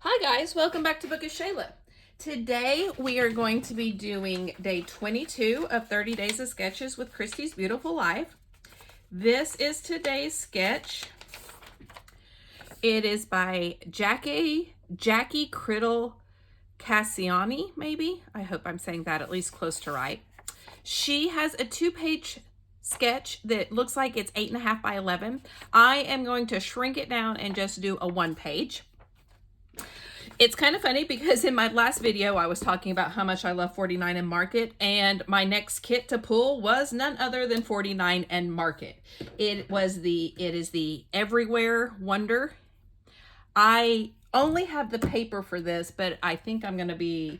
Hi guys, welcome back to Book of Shayla. Today we are going to be doing day 22 of 30 Days of Sketches with Christy's Beautiful Life. This is today's sketch. It is by Jackie Criddle Casciani, maybe. I hope I'm saying that at least close to right. She has a 2-page sketch that looks like it's 8.5 by 11. I am going to shrink it down and just do a 1-page. It's kind of funny because in my last video, I was talking about how much I love 49 and Market, and my next kit to pull was none other than 49 and Market. It is the Everywhere Wonder. I only have the paper for this, but I think I'm going to be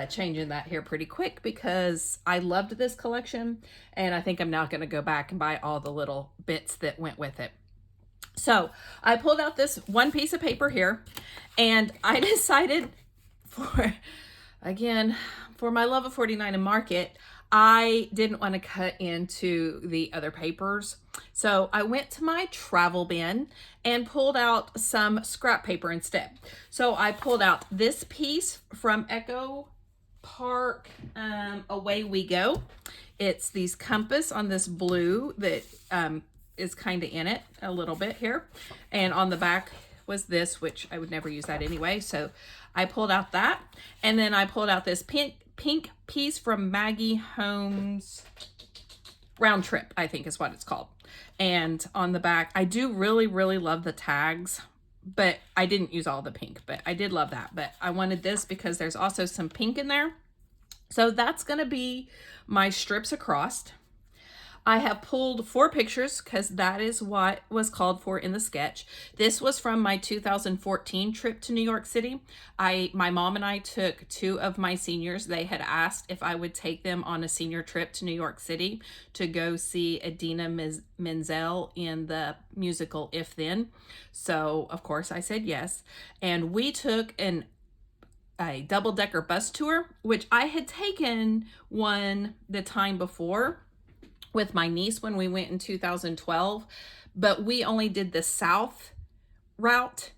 changing that here pretty quick because I loved this collection, and I think I'm now going to go back and buy all the little bits that went with it. So I pulled out this one piece of paper here, and I decided for my love of 49 and Market, I didn't want to cut into the other papers. So I went to my travel bin and pulled out some scrap paper instead. So I pulled out this piece from Echo Park, Away We Go. It's these compass on this blue that is kind of in it a little bit here, and on the back was this, which I would never use that anyway, so I pulled out that. And then I pulled out this pink piece from Maggie Holmes Round Trip, I think is what it's called. And on the back, I do really love the tags, but I didn't use all the pink, but I did love that. But I wanted this because there's also some pink in there, so that's gonna be my strips across. I have pulled 4 pictures because that is what was called for in the sketch. This was from my 2014 trip to New York City. My mom and I took 2 of my seniors. They had asked if I would take them on a senior trip to New York City to go see Idina Menzel in the musical If Then. So of course I said yes. And we took a double-decker bus tour, which I had taken one the time before with my niece when we went in 2012, but we only did the south route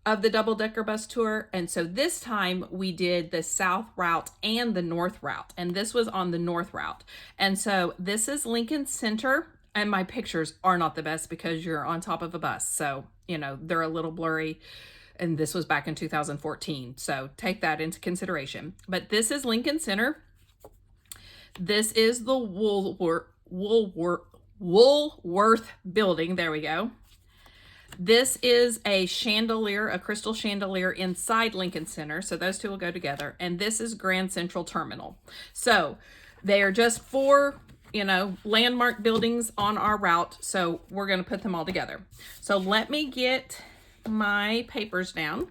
of the double-decker bus tour. And so this time we did the south route and the north route, and this was on the north route. And so this is Lincoln Center, and my pictures are not the best because you're on top of a bus, so you know they're a little blurry, and this was back in 2014, so take that into consideration. But this is Lincoln Center. This is the Woolworth building. There we go. This is a chandelier, a crystal chandelier inside Lincoln Center. So those two will go together. And this is Grand Central Terminal. So they are just 4, landmark buildings on our route. So we're going to put them all together. So let me get my papers down.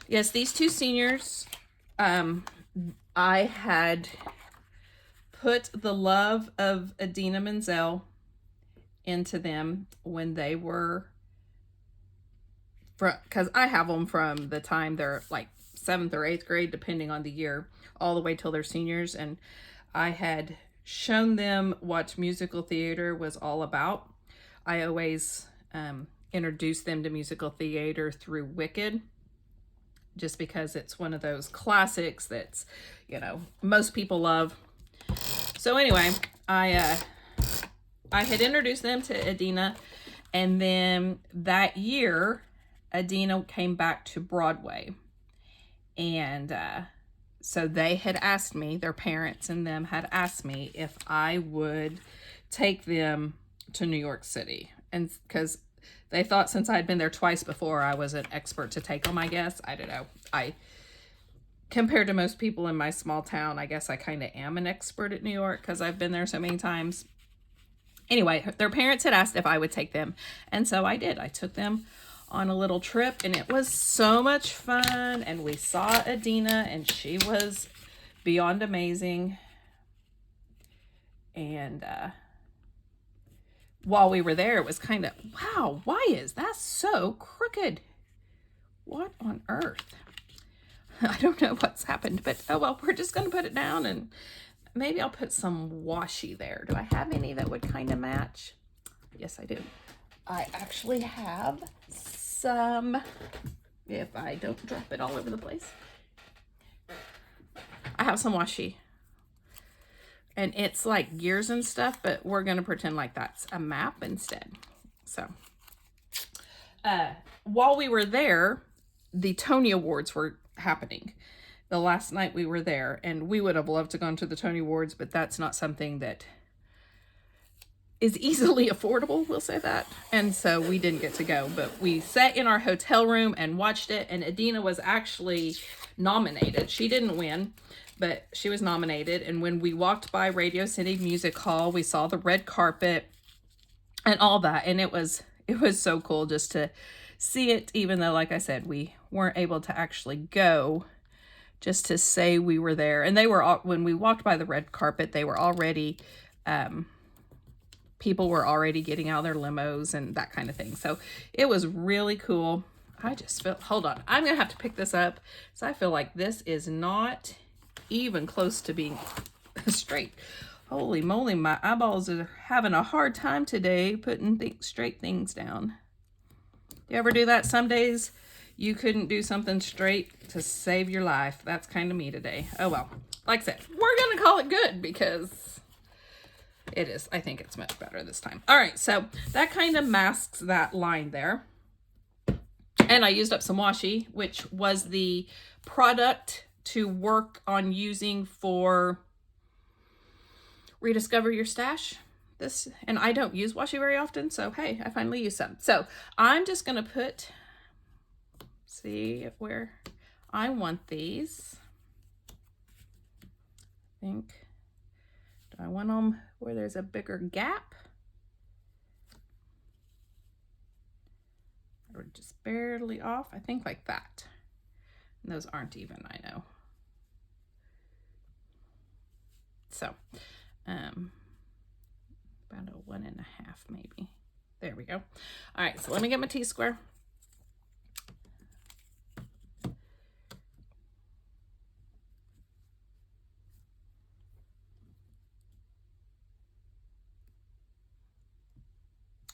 Yes, these 2 seniors, I had put the love of Idina Menzel into them when they were, because I have them from the time they're like 7th or 8th grade, depending on the year, all the way till they're seniors. And I had shown them what musical theater was all about. I always introduced them to musical theater through Wicked, just because it's one of those classics that's, most people love. So anyway, I had introduced them to Idina, and then that year, Idina came back to Broadway. And so they had asked me, their parents and them had asked me if I would take them to New York City. And because they thought since I had been there twice before, I was an expert to take them, I guess. I don't know. Compared to most people in my small town, I guess I kind of am an expert at New York because I've been there so many times. Anyway, their parents had asked if I would take them. And so I did. I took them on a little trip, and it was so much fun. And we saw Idina, and she was beyond amazing. And while we were there, it was kind of, wow, why is that so crooked? What on earth? I don't know what's happened, but oh well, we're just going to put it down, and maybe I'll put some washi there. Do I have any that would kind of match? Yes, I do. I actually have some, if I don't drop it all over the place, I have some washi. And it's like gears and stuff, but we're going to pretend like that's a map instead. So, while we were there, the Tony Awards were happening. The last night we were there, and we would have loved to gone to the Tony Awards, but that's not something that is easily affordable, we'll say that. And so we didn't get to go, but we sat in our hotel room and watched it, and Adina was actually nominated. She didn't win, but she was nominated. And when we walked by Radio City Music Hall, we saw the red carpet and all that, and it was so cool just to see it, even though, like I said, we weren't able to actually go, just to say we were there. And they were all, when we walked by the red carpet, they were already people were already getting out of their limos and that kind of thing. So it was really cool. I just feel, hold on, I'm gonna have to pick this up. So I feel like this is not even close to being straight. Holy moly, my eyeballs are having a hard time today putting straight things down. You ever do that? Some days you couldn't do something straight to save your life. That's kind of me today. Oh well, like I said, we're gonna call it good because it is. I think it's much better this time. All right, so that kind of masks that line there. And I used up some washi, which was the product to work on using for Rediscover Your Stash. This, and I don't use washi very often, so hey, I finally used some. So I'm just gonna put, see where I want these. I think, do I want them where there's a bigger gap? Or just barely off? I think like that. And those aren't even, I know. So, about a 1.5 maybe. There we go. All right, so let me get my T-square.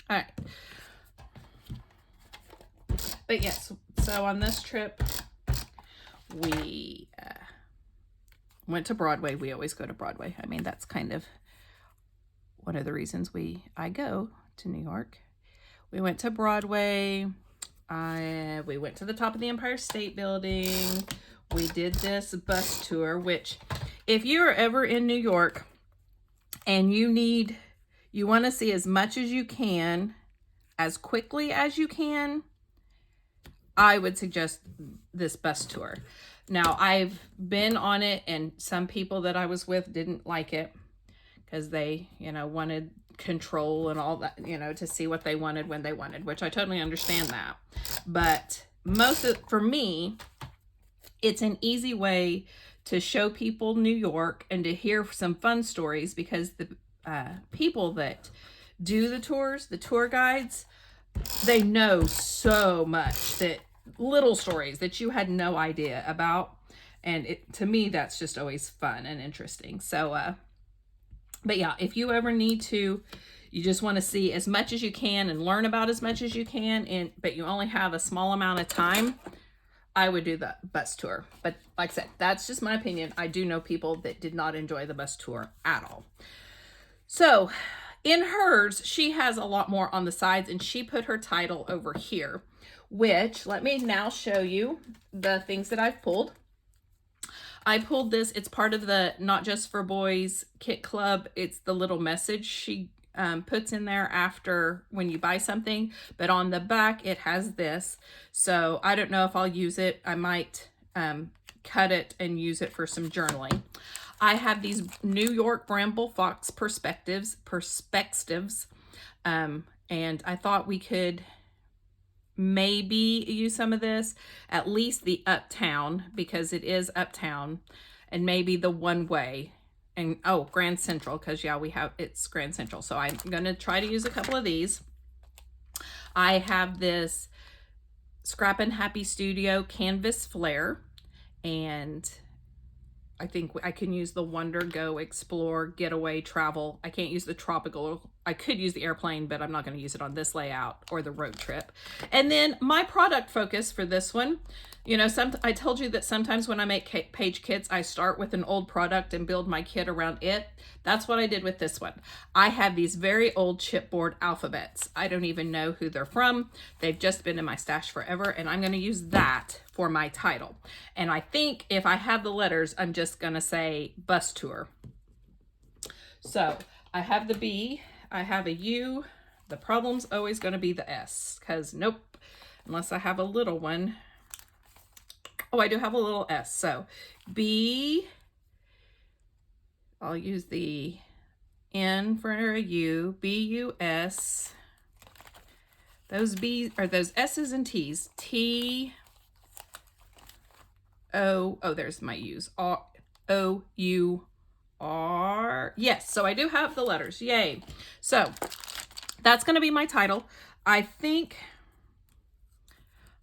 All right. But yes, so on this trip, we went to Broadway. We always go to Broadway. I mean, that's kind of one of the reasons I go to New York. We went to Broadway. We went to the top of the Empire State Building. We did this bus tour, which if you're ever in New York and you want to see as much as you can, as quickly as you can, I would suggest this bus tour. Now, I've been on it, and some people that I was with didn't like it because they, wanted control and all that, to see what they wanted when they wanted, which I totally understand that. But for me, it's an easy way to show people New York and to hear some fun stories, because the people that do the tours, the tour guides, they know so much, that little stories that you had no idea about. And to me, that's just always fun and interesting. So, but yeah, if you ever need to, you just want to see as much as you can and learn about as much as you can, but you only have a small amount of time, I would do the bus tour. But like I said, that's just my opinion. I do know people that did not enjoy the bus tour at all. So in hers, she has a lot more on the sides, and she put her title over here, which, let me now show you the things that I've pulled. I pulled this. It's part of the Not Just for Boys Kit Club. It's the little message she puts in there after when you buy something. But on the back, it has this. So I don't know if I'll use it. I might cut it and use it for some journaling. I have these New York Bramble Fox perspectives. And I thought we could maybe use some of this, at least the Uptown, because it is Uptown, and maybe the One Way, and Grand Central, because yeah, it's Grand Central. So I'm gonna try to use a couple of these. I have this Scrappin' Happy Studio Canvas Flare, and I think I can use the Wonder, Go, Explore, Getaway, Travel. I can't use the Tropical I could use the airplane, but I'm not going to use it on this layout or the road trip. And then my product focus for this one, you know, I told you that sometimes when I make page kits, I start with an old product and build my kit around it. That's what I did with this one. I have these very old chipboard alphabets. I don't even know who they're from. They've just been in my stash forever, and I'm going to use that for my title. And I think if I have the letters, I'm just going to say bus tour. So I have the B, I have a U. The problem's always going to be the S, because nope, unless I have a little one. Oh, I do have a little S. So B, I'll use the N for a U, B-U-S. Those B's are those S's and T's. T, O, oh, there's my U's. R, O, U, R. Yes, so I do have the letters. Yay. So that's going to be my title. I think,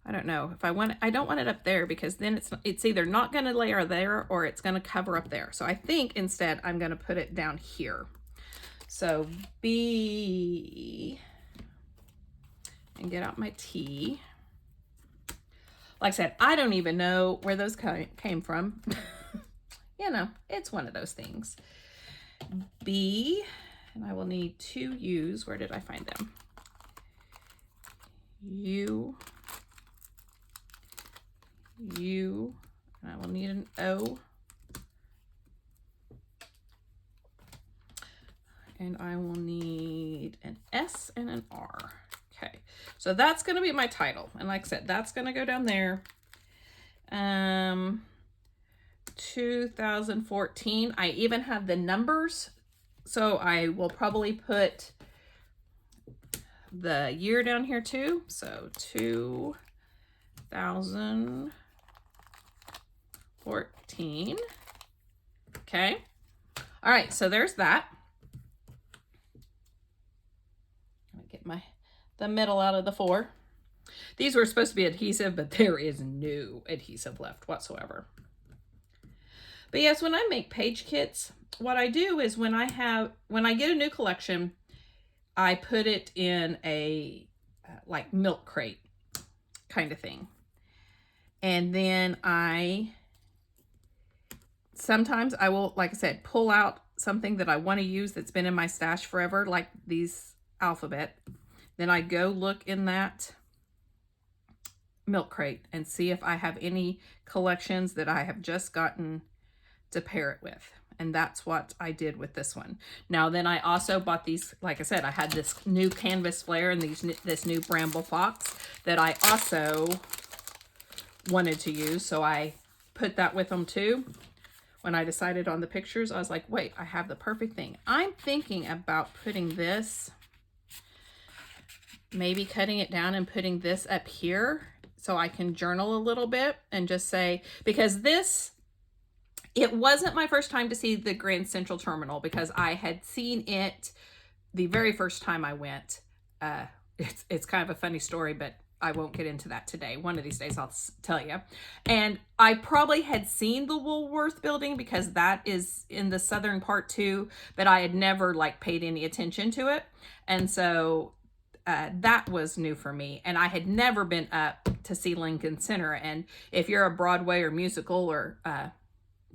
I don't know if I want, I don't want it up there because then it's either not going to layer there or it's going to cover up there. So I think instead I'm going to put it down here. So B, and get out my T. Like I said, I don't even know where those came from. You know, it's one of those things. B, and I will need 2 U's. Where did I find them? U, U, and I will need an O. And I will need an S and an R. Okay, so that's going to be my title. And like I said, that's going to go down there. 2014. I even have the numbers, so I will probably put the year down here too. So 2014. Okay. All right, so there's that. Let me get the middle out of the 4. These were supposed to be adhesive, but there is no adhesive left whatsoever. But yes, when I make page kits, what I do is when I get a new collection, I put it in a like milk crate kind of thing. And then sometimes I will, like I said, pull out something that I want to use that's been in my stash forever, like these alphabet. Then I go look in that milk crate and see if I have any collections that I have just gotten to pair it with. And that's what I did with this one. Now then I also bought these, like I said, I had this new canvas flare and this new bramble fox that I also wanted to use, so I put that with them too. When I decided on the pictures, I was like, wait, I have the perfect thing. I'm thinking about putting this, maybe cutting it down and putting this up here so I can journal a little bit and just say, because it wasn't my first time to see the Grand Central Terminal, because I had seen it the very first time I went. It's kind of a funny story, but I won't get into that today. One of these days I'll tell you. And I probably had seen the Woolworth building because that is in the southern part too, but I had never like paid any attention to it. And so that was new for me. And I had never been up to see Lincoln Center. And if you're a Broadway or musical or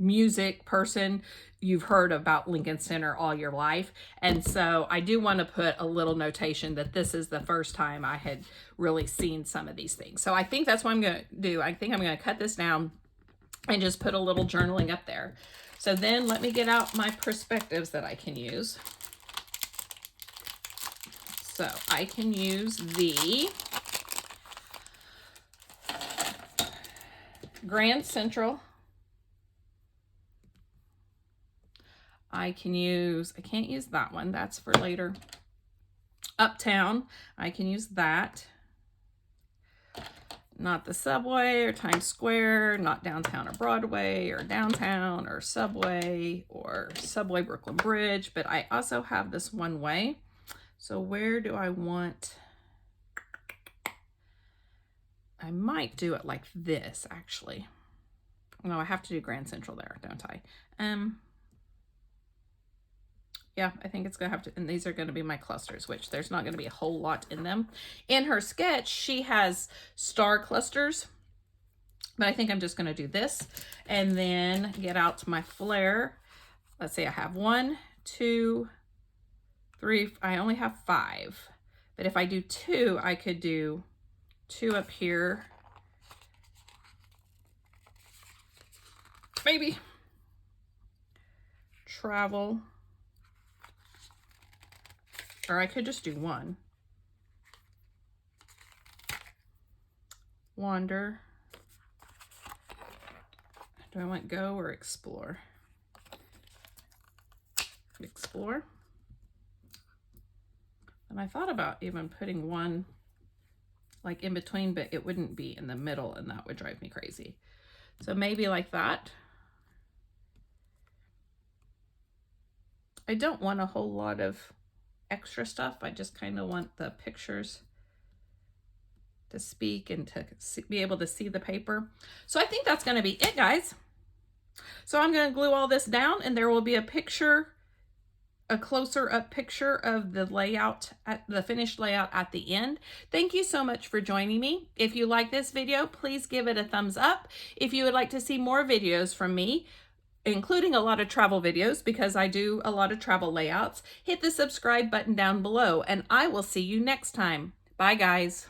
music person, you've heard about Lincoln Center all your life. And so I do want to put a little notation that this is the first time I had really seen some of these things. So I think that's what I'm going to do. I think I'm going to cut this down and just put a little journaling up there. So then let me get out my perspectives that I can use. So I can use the Grand Central. I can't use that one. That's for later. Uptown, I can use that. Not the subway or Times Square, not downtown or Broadway or downtown or subway Brooklyn Bridge, but I also have this one way. So where do I want? I might do it like this, actually. No, I have to do Grand Central there, don't I? Yeah, I think it's gonna have to, and these are gonna be my clusters, which there's not gonna be a whole lot in them. In her sketch, she has star clusters, but I think I'm just gonna do this and then get out my flare. Let's see, I have 1, 2, 3, I only have 5. But if I do 2, I could do 2 up here. Maybe. Travel. Or I could just do 1. Wander. Do I want go or explore? Explore. And I thought about even putting 1 like in between, but it wouldn't be in the middle and that would drive me crazy. So maybe like that. I don't want a whole lot of extra stuff. I just kind of want the pictures to speak and to be able to see the paper. So I think that's going to be it, guys. So I'm going to glue all this down and there will be a picture, a closer up picture of the layout, the finished layout at the end. Thank you so much for joining me. If you like this video, please give it a thumbs up. If you would like to see more videos from me, including a lot of travel videos because I do a lot of travel layouts, hit the subscribe button down below and I will see you next time. Bye, guys.